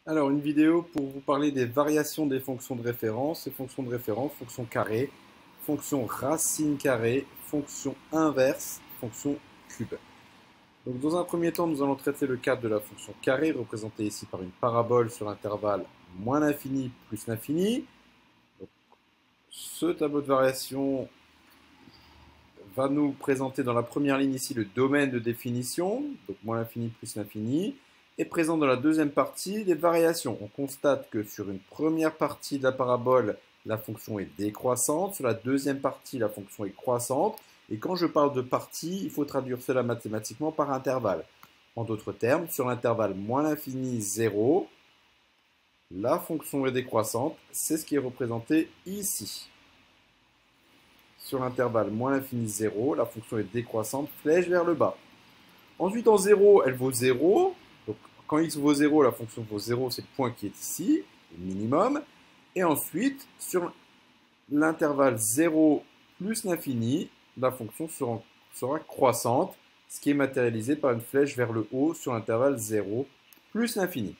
Alors, une vidéo pour vous parler des variations des fonctions de référence. Les fonctions de référence, fonction carré, fonction racine carrée, fonction inverse, fonction cube. Donc, dans un premier temps, nous allons traiter le cas de la fonction carré, représentée ici par une parabole sur l'intervalle moins l'infini plus l'infini. Ce tableau de variation va nous présenter dans la première ligne ici le domaine de définition, donc moins l'infini plus l'infini, et présente dans la deuxième partie les variations. On constate que sur une première partie de la parabole, la fonction est décroissante, sur la deuxième partie, la fonction est croissante, et quand je parle de partie, il faut traduire cela mathématiquement par intervalle. En d'autres termes, sur l'intervalle moins l'infini 0, la fonction est décroissante, c'est ce qui est représenté ici. Sur l'intervalle moins l'infini 0, la fonction est décroissante, flèche vers le bas. Ensuite, en 0, elle vaut 0. Donc, quand x vaut 0, la fonction vaut 0, c'est le point qui est ici, le minimum. Et ensuite, sur l'intervalle 0 plus l'infini, la fonction sera croissante, ce qui est matérialisé par une flèche vers le haut sur l'intervalle 0 plus l'infini.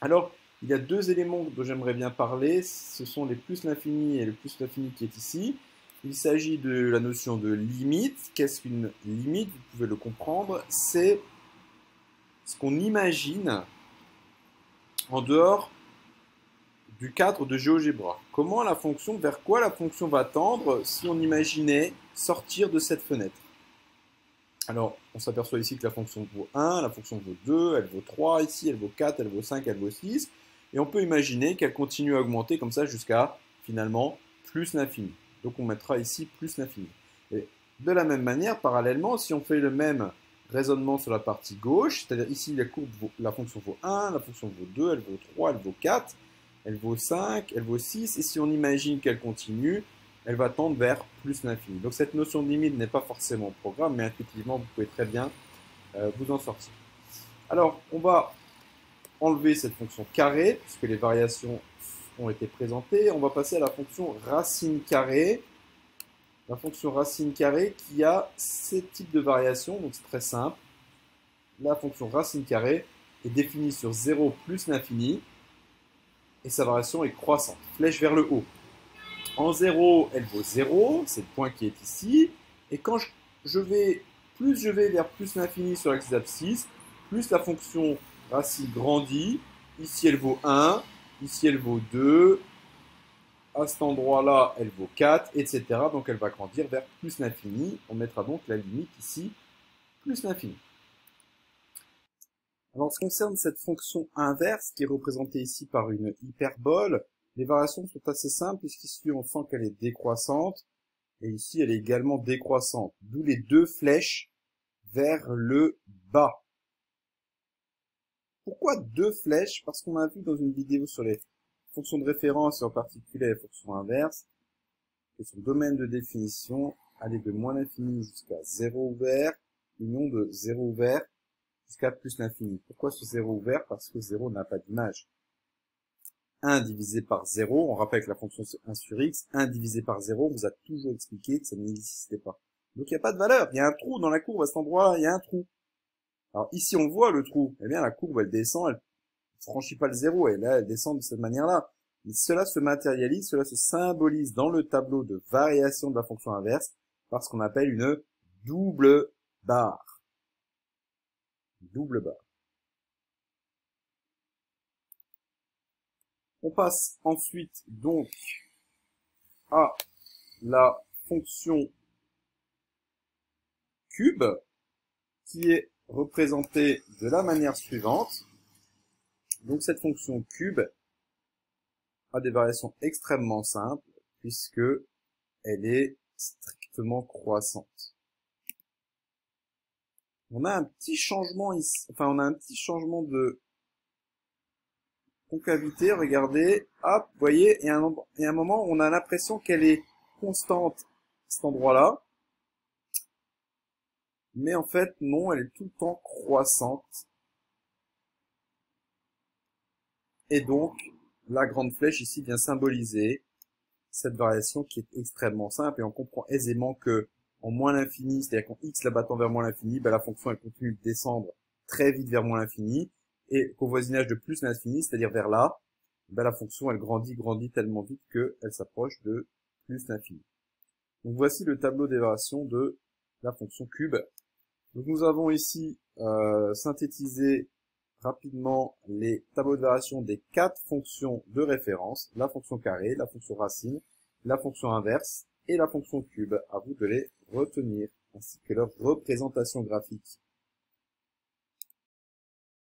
Alors, il y a deux éléments dont j'aimerais bien parler. Ce sont les plus l'infini et le plus l'infini qui est ici. Il s'agit de la notion de limite. Qu'est-ce qu'une limite? Vous pouvez le comprendre. C'est ce qu'on imagine en dehors du cadre de GeoGebra. Comment la fonction, vers quoi la fonction va tendre si on imaginait sortir de cette fenêtre? Alors, on s'aperçoit ici que la fonction vaut 1, la fonction vaut 2, elle vaut 3, ici elle vaut 4, elle vaut 5, elle vaut 6. Et on peut imaginer qu'elle continue à augmenter comme ça jusqu'à, finalement, plus l'infini. Donc on mettra ici plus l'infini. Et de la même manière, parallèlement, si on fait le même raisonnement sur la partie gauche, c'est-à-dire ici la fonction vaut 1, la fonction vaut 2, elle vaut 3, elle vaut 4, elle vaut 5, elle vaut 6, et si on imagine qu'elle continue, elle va tendre vers plus l'infini. Donc cette notion de limite n'est pas forcément au programme, mais intuitivement, vous pouvez très bien vous en sortir. Alors, on va enlever cette fonction carrée, puisque les variations ont été présentées. On va passer à la fonction racine carrée. La fonction racine carrée qui a ces types de variations, donc c'est très simple. La fonction racine carrée est définie sur 0 plus l'infini, et sa variation est croissante, flèche vers le haut. En 0, elle vaut 0, c'est le point qui est ici. Et quand plus je vais vers plus l'infini sur l'axe d'abscisse, plus la fonction racine grandit. Ici, elle vaut 1, ici, elle vaut 2, à cet endroit-là, elle vaut 4, etc. Donc, elle va grandir vers plus l'infini. On mettra donc la limite ici, plus l'infini. Alors, en ce qui concerne cette fonction inverse, qui est représentée ici par une hyperbole, les variations sont assez simples, puisqu'ici, on sent qu'elle est décroissante. Et ici, elle est également décroissante, d'où les deux flèches vers le bas. Pourquoi deux flèches? Parce qu'on a vu dans une vidéo sur les fonctions de référence, et en particulier les fonctions inverses, que son domaine de définition allait de moins l'infini jusqu'à 0 ouvert, union de 0 ouvert jusqu'à plus l'infini. Pourquoi ce 0 ouvert? Parce que 0 n'a pas d'image. 1 divisé par 0, on rappelle que la fonction c'est 1 sur x, 1 divisé par 0, on vous a toujours expliqué que ça n'existait pas. Donc il n'y a pas de valeur, il y a un trou dans la courbe, à cet endroit-là, il y a un trou. Alors ici on voit le trou, eh bien la courbe elle descend, elle ne franchit pas le 0, et là elle descend de cette manière-là. Mais cela se matérialise, cela se symbolise dans le tableau de variation de la fonction inverse par ce qu'on appelle une double barre. Double barre. On passe ensuite donc à la fonction cube qui est représentée de la manière suivante. Donc cette fonction cube a des variations extrêmement simples puisque elle est strictement croissante. On a un petit changement ici, on a un petit changement de concavité, regardez, hop, vous voyez, il y a un moment où on a l'impression qu'elle est constante à cet endroit-là, mais en fait, non, elle est tout le temps croissante. Et donc, la grande flèche ici vient symboliser cette variation qui est extrêmement simple, et on comprend aisément que en moins l'infini, c'est-à-dire quand x la battant vers moins l'infini, ben la fonction elle continue de descendre très vite vers moins l'infini, et qu'au voisinage de plus l'infini, c'est-à-dire vers là, ben la fonction elle grandit tellement vite qu'elle s'approche de plus l'infini. Donc voici le tableau d'évaluation de la fonction cube. Donc nous avons ici synthétisé rapidement les tableaux de variation des 4 fonctions de référence, la fonction carré, la fonction racine, la fonction inverse et la fonction cube. À vous de les retenir, ainsi que leur représentation graphique.